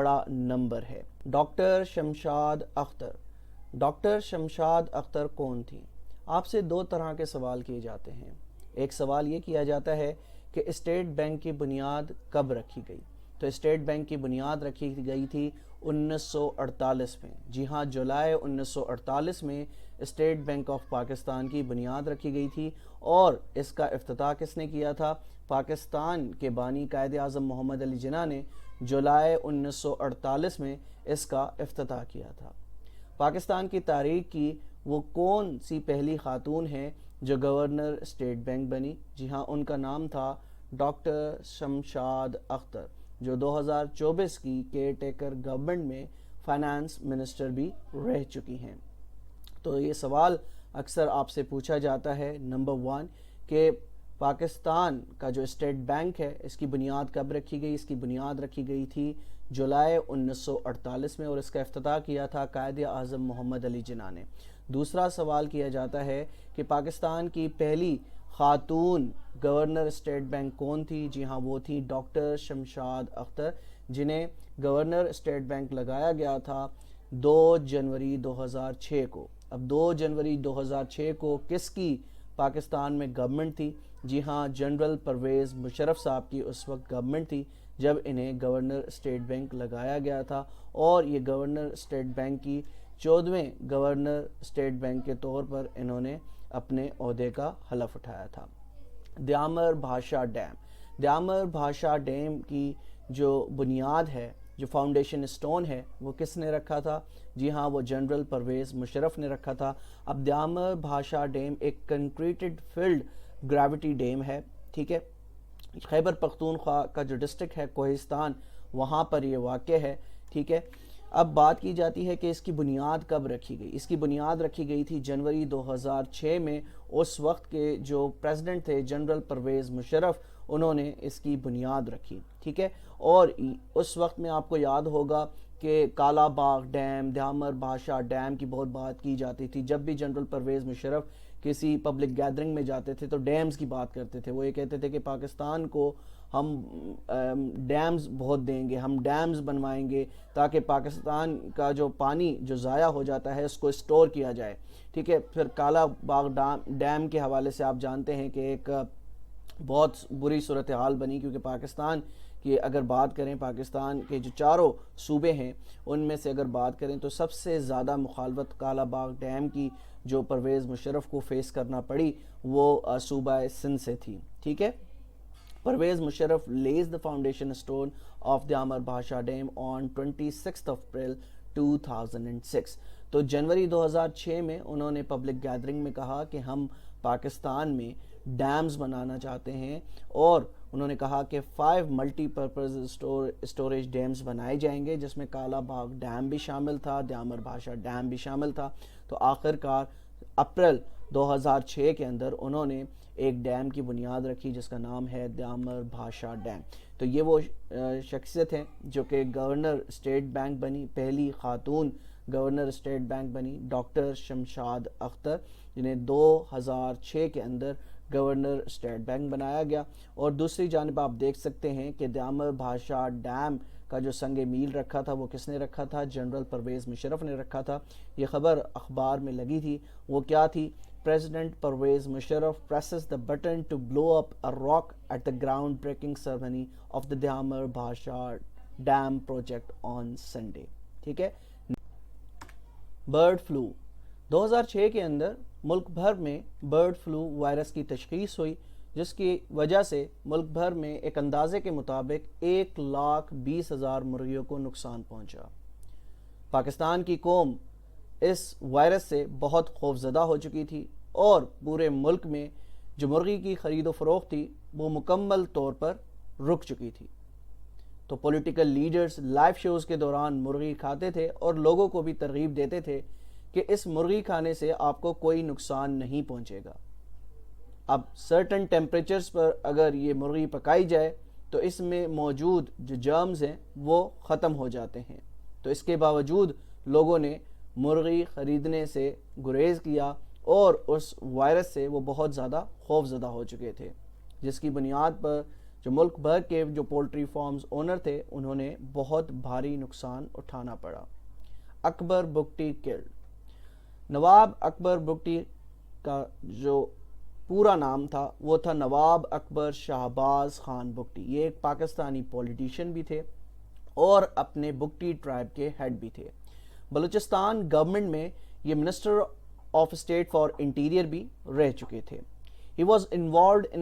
بڑا نمبر ہے۔ Doctor Shamshad Akhtar. Doctor Shamshad Akhtar کون تھی؟ آپ سے دو طرح کے سوال کیے جاتے ہیں۔ ایک سوال یہ کیا جاتا ہے کہ اسٹیٹ بینک کی بنیاد کب رکھی گئی؟ تو اسٹیٹ بینک کی بنیاد رکھی گئی تھی 1948 میں۔ جی ہاں، جولائی 1948 میں اسٹیٹ بینک آف پاکستان کی بنیاد رکھی گئی تھی، اور اس کا افتتاح کس نے کیا تھا؟ پاکستان کے بانی قائد اعظم محمد علی جناح نے جولائی 1948 میں اس کا افتتاح کیا تھا۔ پاکستان کی تاریخ کی وہ کون سی پہلی خاتون ہیں جو گورنر اسٹیٹ بینک بنی؟ جی ہاں، ان کا نام تھا ڈاکٹر شمشاد اختر، جو 2024 کی کیئر ٹیکر گورنمنٹ میں فائنانس منسٹر بھی رہ چکی ہیں۔ تو یہ سوال اکثر آپ سے پوچھا جاتا ہے، نمبر 1 کہ پاکستان کا جو اسٹیٹ بینک ہے اس کی بنیاد کب رکھی گئی؟ اس کی بنیاد رکھی گئی تھی جولائی 1948 میں، اور اس کا افتتاح کیا تھا قائد اعظم محمد علی جناح نے۔ دوسرا سوال کیا جاتا ہے کہ پاکستان کی پہلی خاتون گورنر اسٹیٹ بینک کون تھی؟ جی ہاں، وہ تھی ڈاکٹر شمشاد اختر، جنہیں گورنر اسٹیٹ بینک لگایا گیا تھا 2 جنوری 2006 کو۔ اب 2 جنوری 2006 کو کس کی پاکستان میں گورنمنٹ تھی؟ جی ہاں، جنرل پرویز مشرف صاحب کی اس وقت گورنمنٹ تھی جب انہیں گورنر اسٹیٹ بینک لگایا گیا تھا، اور یہ گورنر اسٹیٹ بینک کی 14ویں گورنر اسٹیٹ بینک کے طور پر انہوں نے اپنے عہدے کا حلف اٹھایا تھا۔ دیامر بھاشا ڈیم۔ دیامر بھاشا ڈیم کی جو بنیاد ہے، جو فاؤنڈیشن اسٹون ہے، وہ کس نے رکھا تھا؟ جی ہاں، وہ جنرل پرویز مشرف نے رکھا تھا۔ اب دیامر بھاشا ڈیم ایک کنکریٹڈ فلڈ گریوٹی ڈیم ہے، ٹھیک ہے، خیبر پختونخوا کا جو ڈسٹرکٹ ہے کوہستان، وہاں پر یہ واقع ہے، ٹھیک ہے۔ اب بات کی جاتی ہے کہ اس کی بنیاد کب رکھی گئی؟ اس کی بنیاد رکھی گئی تھی جنوری 2006 میں۔ اس وقت کے جو پریزیڈنٹ تھے جنرل پرویز مشرف، انہوں نے اس کی بنیاد رکھی، ٹھیک ہے۔ اور اس وقت میں آپ کو یاد ہوگا کہ کالا باغ ڈیم، دیامر بھاشا ڈیم کی بہت بات کی جاتی تھی۔ جب بھی جنرل پرویز مشرف کسی پبلک گیدرنگ میں جاتے تھے تو ڈیمز کی بات کرتے تھے۔ وہ یہ کہتے تھے کہ پاکستان کو ہم ڈیمز بہت دیں گے، ہم ڈیمز بنوائیں گے تاکہ پاکستان کا جو پانی جو ضائع ہو جاتا ہے اس کو اسٹور کیا جائے، ٹھیک ہے۔ پھر کالا باغ ڈیم کے حوالے سے آپ جانتے ہیں کہ ایک بہت بری صورتحال بنی، کیونکہ پاکستان کی اگر بات کریں، پاکستان کے جو چاروں صوبے ہیں ان میں سے اگر بات کریں تو سب سے زیادہ مخالفت کالا باغ ڈیم کی جو پرویز مشرف کو فیس کرنا پڑی وہ صوبہ سندھ سے تھی، ٹھیک ہے۔ Pervez Musharraf lays the foundation stone of Diamer Bhasha dam on 26 April 2006۔ تو جنوری 2006 میں انہوں نے پبلک گیدرنگ میں کہا کہ ہم پاکستان میں ڈیمز بنانا چاہتے ہیں، اور انہوں نے کہا کہ 5 ملٹی پرپز اسٹوریج ڈیمز بنائے جائیں گے، جس میں کالا باغ ڈیم بھی شامل تھا، دیامر بھاشا ڈیم بھی شامل تھا۔ تو آخر کار اپریل 2006 کے اندر انہوں نے ایک ڈیم کی بنیاد رکھی جس کا نام ہے دیامر بھاشا ڈیم۔ تو یہ وہ شخصیت ہیں جو کہ گورنر اسٹیٹ بینک بنی، پہلی خاتون گورنر اسٹیٹ بینک بنی، ڈاکٹر شمشاد اختر، جنہیں 2006 کے اندر گورنر اسٹیٹ بینک بنایا گیا۔ اور دوسری جانب آپ دیکھ سکتے ہیں کہ دیامر بھاشا ڈیم کا جو سنگ میل رکھا تھا وہ کس نے رکھا تھا؟ جنرل پرویز مشرف نے رکھا تھا۔ یہ خبر اخبار میں لگی تھی، وہ کیا تھی؟ President Pervez Musharraf presses the button to blow up a rock at the ground-breaking ceremony of the Dyamar Bhasha Dam project on Sunday. ٹھیک ہے۔ برڈ فلو 2006 کے اندر ملک بھر میں برڈ فلو وائرس کی تشخیص ہوئی، جس کی وجہ سے ملک بھر میں ایک اندازے کے مطابق 1,20,000 مرغیوں کو نقصان پہنچا۔ پاکستان کی قوم اس وائرس سے بہت خوفزدہ ہو چکی تھی، اور پورے ملک میں جو مرغی کی خرید و فروخت تھی وہ مکمل طور پر رک چکی تھی۔ تو پولیٹیکل لیڈرز لائیو شوز کے دوران مرغی کھاتے تھے اور لوگوں کو بھی ترغیب دیتے تھے کہ اس مرغی کھانے سے آپ کو کوئی نقصان نہیں پہنچے گا۔ اب سرٹن ٹیمپریچرز پر اگر یہ مرغی پکائی جائے تو اس میں موجود جو جرمز ہیں وہ ختم ہو جاتے ہیں۔ تو اس کے باوجود لوگوں نے مرغی خریدنے سے گریز کیا، اور اس وائرس سے وہ بہت زیادہ خوف زدہ ہو چکے تھے، جس کی بنیاد پر جو ملک بھر کے جو پولٹری فارمز اونر تھے انہوں نے بہت بھاری نقصان اٹھانا پڑا۔ اکبر بگٹی کلڈ۔ نواب اکبر بگٹی کا جو پورا نام تھا وہ تھا نواب اکبر شہباز خان بگٹی۔ یہ ایک پاکستانی پولیٹیشین بھی تھے اور اپنے بگٹی ٹرائب کے ہیڈ بھی تھے۔ بلوچستان گورنمنٹ میں یہ minister of state for interior بھی رہ چکے تھے۔ He was involved in